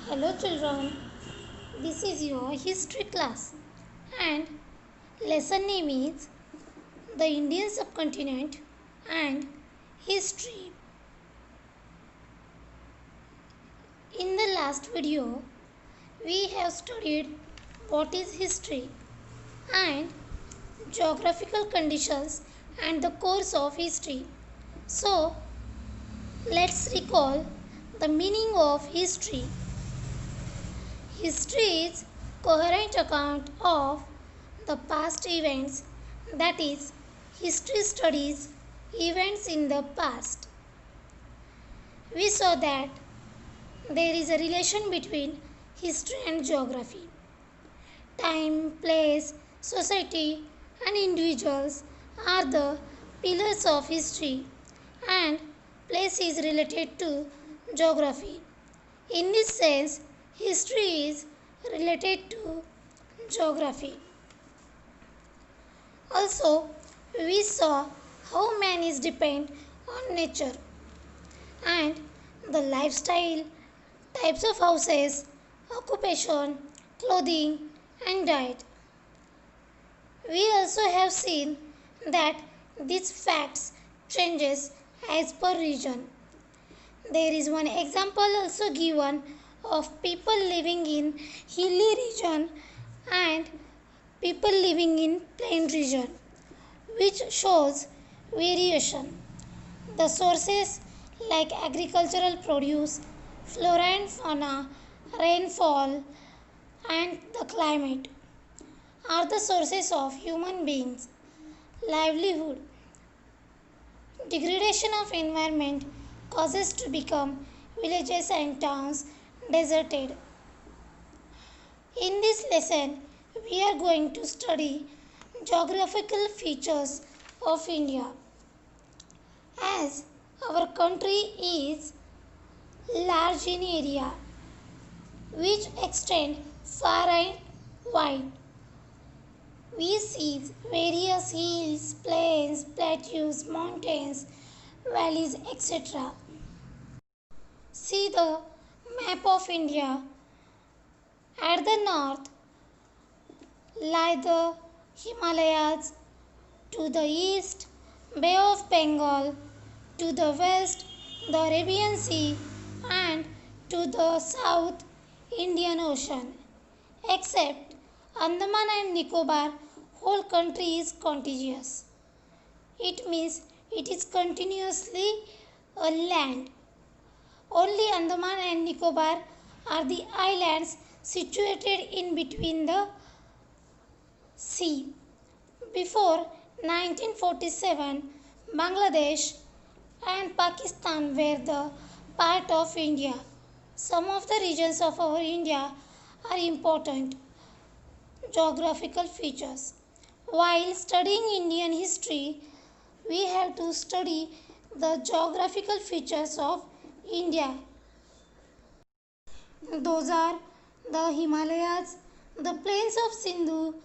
Hello children, this is your history class and lesson name is the Indian subcontinent and history. In the last video, we have studied what is history and geographical conditions and the course of history. So, let's recall the meaning of history. History is coherent account of the past events, that is, history studies events in the past. We saw that there is a relation between history and geography. Time, place, society, and individuals are the pillars of history, and place is related to geography. In this sense, history is related to geography. Also, we saw how man is dependent on nature and the lifestyle, types of houses, occupation, clothing, and diet. We also have seen that these facts changes as per region. There is one example also given of people living in hilly region and people living in plain region, which shows variation. The sources like agricultural produce, flora and fauna, rainfall, and the climate are the sources of human beings' livelihood. Degradation of environment causes to become villages and towns deserted. In this lesson, we are going to study geographical features of India. As our country is large in area, which extend far and wide, we see various hills, plains, plateaus, mountains, valleys, etc. See the map of India. At the north lie the Himalayas, to the east Bay of Bengal, to the west the Arabian Sea, and to the south Indian Ocean. Except Andaman and Nicobar, whole country is contiguous. It means it is continuously a land. Only Andaman and Nicobar are the islands situated in between the sea. Before 1947, Bangladesh and Pakistan were the part of India. Some of the regions of our India are important geographical features. While studying Indian history, we have to study the geographical features of India. Those are the Himalayas, the plains of Sindhu,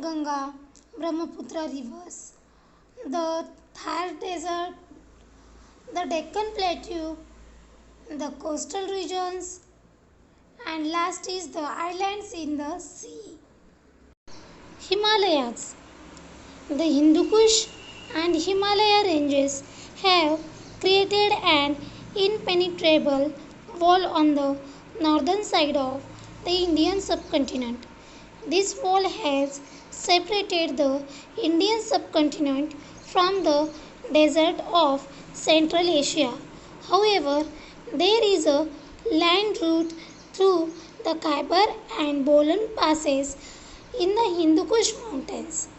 Ganga, Brahmaputra rivers, the Thar desert, the Deccan plateau, the coastal regions, and last is the islands in the sea. Himalayas. The Hindu Kush and Himalaya ranges have created an impenetrable wall on the northern side of the Indian subcontinent. This wall has separated the Indian subcontinent from the desert of Central Asia. However, there is a land route through the Khyber and Bolan passes in the Hindu Kush mountains.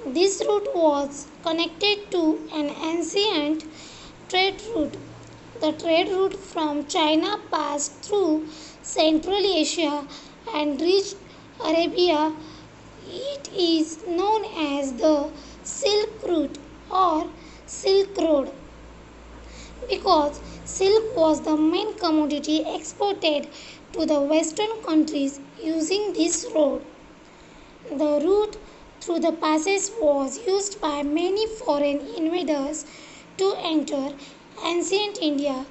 This route was connected to an ancient trade route. The trade route from China passed through Central Asia and reached Arabia. It is known as the Silk Route or Silk Road because silk was the main commodity exported to the western countries using this road. The route through the passes was used by many foreign invaders to enter ancient India.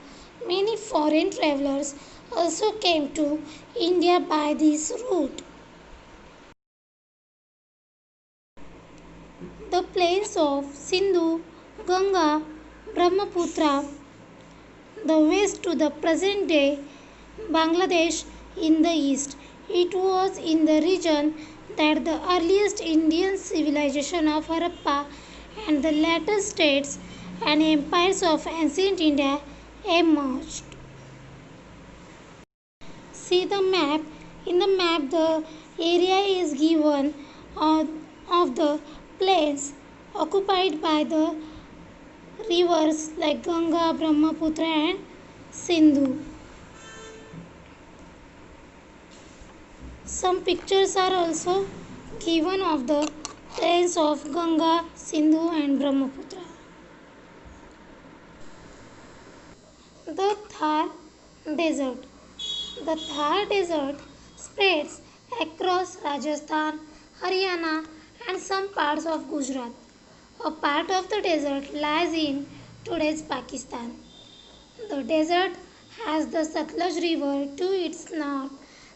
Many foreign travelers also came to India by this route. The plains of Sindhu, Ganga, Brahmaputra, the west to the present day Bangladesh in the east. It was in the region that the earliest Indian civilization of Harappa and the later states and empires of ancient India emerged. See the map. In the map, the area is given of the plains occupied by the rivers like Ganga, Brahmaputra, and Sindhu. Some pictures are also given of the plains of Ganga, Sindhu, and Brahmaputra. The Thar Desert. The Thar Desert spreads across Rajasthan, Haryana, and some parts of Gujarat. A part of the desert lies in today's Pakistan. The desert has the Satluj River to its north,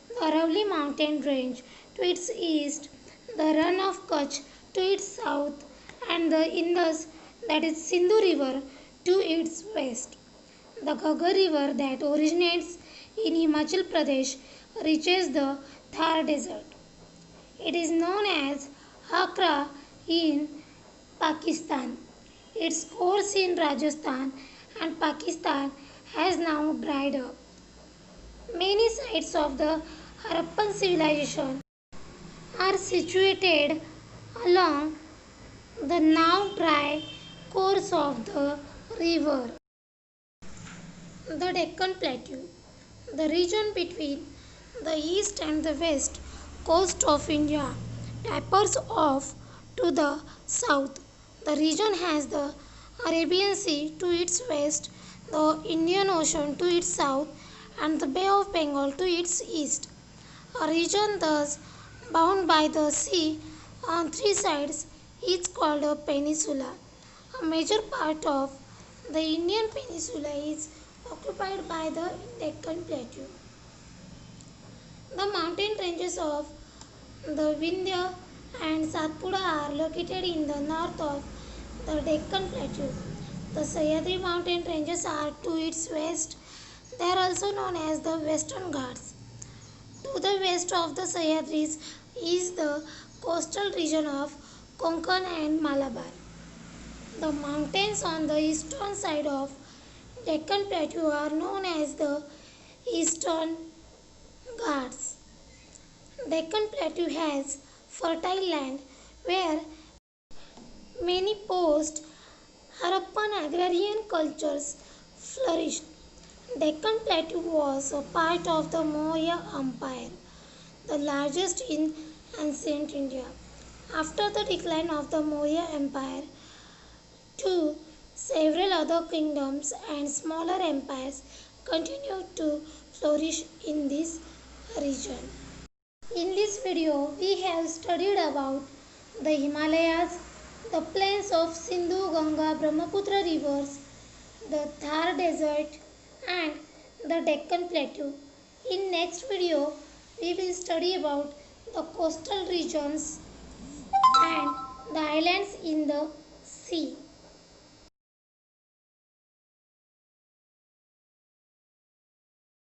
the Aravalli mountain range to its east, the Rann of Kutch to its south, and the Indus, that is Sindhu River, to its west. The Ghaggar River that originates in Himachal Pradesh reaches the Thar Desert. It is known as Hakra in Pakistan. Its course in Rajasthan and Pakistan has now dried up. Many sites of the Harappan civilization are situated along the now dry course of the river. The Deccan Plateau, the region between the east and the west coast of India, tapers off to the south. The region has the Arabian Sea to its west, the Indian Ocean to its south, and the Bay of Bengal to its east. A region thus bound by the sea on three sides is called a peninsula. A major part of the Indian peninsula is occupied by the Deccan Plateau. The mountain ranges of the Vindhya and Satpura are located in the north of the Deccan Plateau. The Sahyadri mountain ranges are to its west. They are also known as the Western Ghats. To the west of the Sahyadris is the coastal region of Konkan and Malabar. The mountains on the eastern side of Deccan Plateau are known as the Eastern Ghats. Deccan Plateau has fertile land where many post Harappan agrarian cultures flourished. Deccan Plateau was a part of the Maurya Empire, the largest in ancient India. After the decline of the Maurya Empire, too, several other kingdoms and smaller empires continued to flourish in this region. In this video, we have studied about the Himalayas, the plains of Sindhu, Ganga, Brahmaputra rivers, the Thar Desert, and the Deccan Plateau. In next video, we will study about the coastal regions and the islands in the sea.